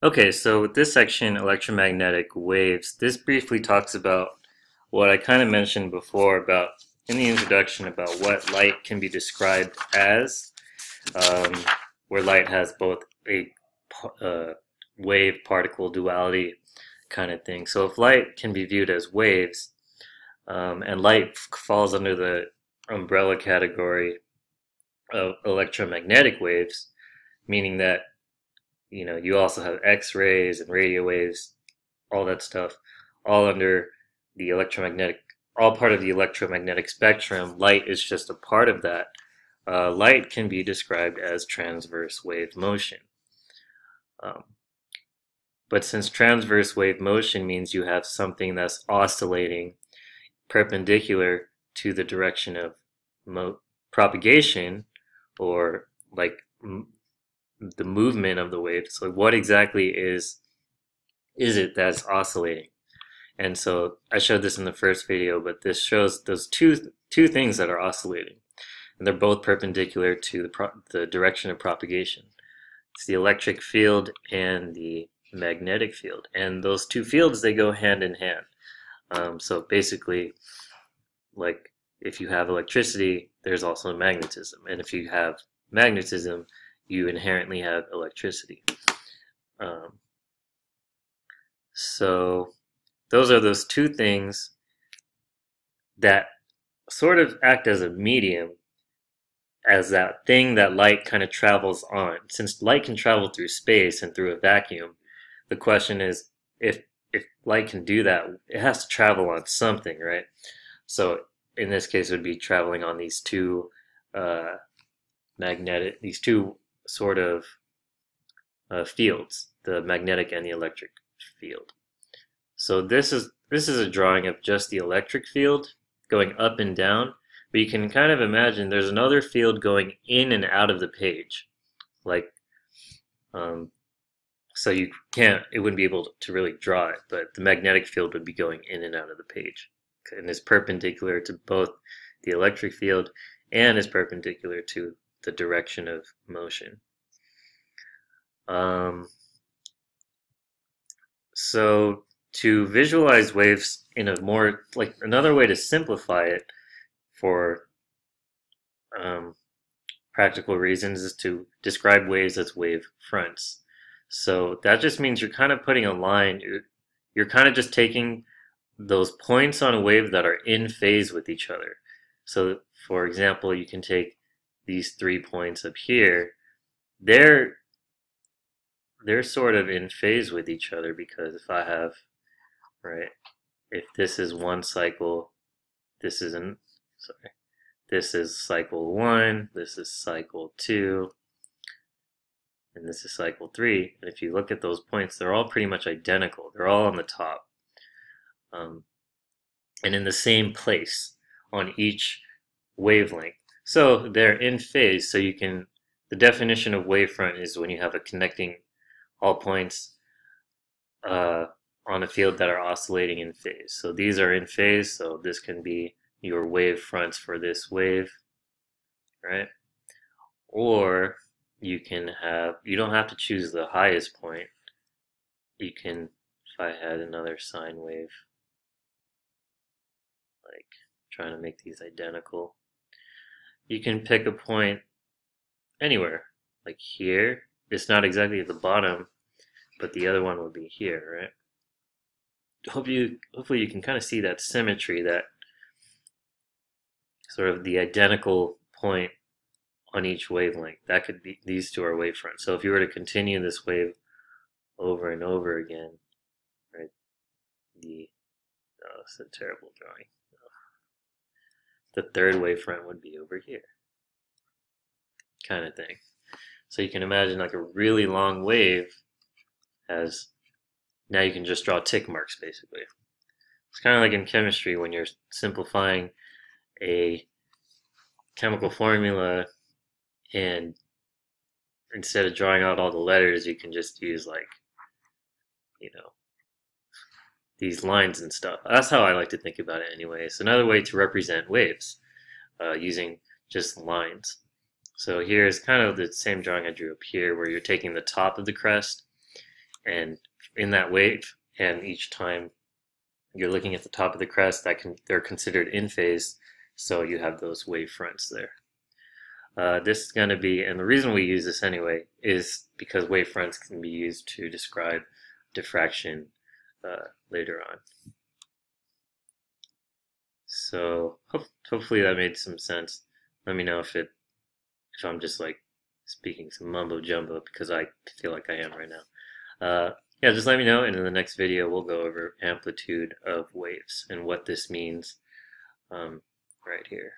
Okay, so with this section, electromagnetic waves, this briefly talks about what I kind of mentioned before about in the introduction about what light can be described as, um, where light has both a uh, wave particle duality kind of thing. So if light can be viewed as waves, and light falls under the umbrella category of electromagnetic waves, meaning that you also have X-rays and radio waves, all that stuff, all under the electromagnetic, all part of the electromagnetic spectrum. Light is just a part of that. Light can be described as transverse wave motion. Um, but since transverse wave motion means you have something that's oscillating perpendicular to the direction of propagation, or like the movement of the wave. So what exactly is it that's oscillating? And so I showed this in the first video, but this shows those two things that are oscillating, and they're both perpendicular to the direction of propagation. It's the electric field and the magnetic field, and those two fields, they go hand in hand. So basically, like if you have electricity, there's also magnetism, and if you have magnetism, you inherently have electricity. Um, so those are those two things that sort of act as a medium, as that thing that light kind of travels on. Since light can travel through space and through a vacuum, the question is, if light can do that, it has to travel on something, right? So in this case, it would be traveling on these two uh, these two sort of fields, the magnetic and the electric field. So this is a drawing of just the electric field going up and down, but you can kind of imagine there's another field going in and out of the page, like um, so it wouldn't be able to really draw it, but the magnetic field would be going in and out of the page, and is perpendicular to both the electric field and is perpendicular to the direction of motion. Um, so to visualize waves in a more, like another way to simplify it for um, practical reasons is to describe waves as wave fronts. So that just means you're kind of putting a line, you're kind of just taking those points on a wave that are in phase with each other. So for example, you can take these 3 points up here. They're sort of in phase with each other, because if I have, right, if this is one cycle, this isn't, sorry, this is cycle 1, this is cycle 2, and this is cycle 3. And if you look at those points, they're all pretty much identical. They're all on the top, and in the same place on each wavelength. So they're in phase. So the definition of wavefront is when you have a connecting all points on a field that are oscillating in phase. So these are in phase, so this can be your wave fronts for this wave, right? Or you don't have to choose the highest point. You can, if I had another sine wave, like trying to make these identical, you can pick a point anywhere, like here. It's not exactly at the bottom, but the other one would be here, right? Hopefully you can kind of see that symmetry, that sort of the identical point on each wavelength. That could be, these two are wavefronts. So if you were to continue this wave over and over again, right, oh, it's a terrible drawing. The third wavefront would be over here, kind of thing. So you can imagine like a really long wave has, now you can just draw tick marks basically. It's kind of like in chemistry when you're simplifying a chemical formula, and instead of drawing out all the letters, you can just use, like, these lines and stuff. That's how I like to think about it anyway. It's another way to represent waves, using just lines. So here's kind of the same drawing I drew up here, where you're taking the top of the crest and in that wave, and each time you're looking at the top of the crest, they're considered in phase, so you have those wave fronts there. This is going to be, and the reason we use this anyway is because wave fronts can be used to describe diffraction later on. So hopefully that made some sense. Let me know if I'm just like speaking some mumbo jumbo, because I feel like I am right now. Yeah, just let me know, and in the next video we'll go over amplitude of waves and what this means right here.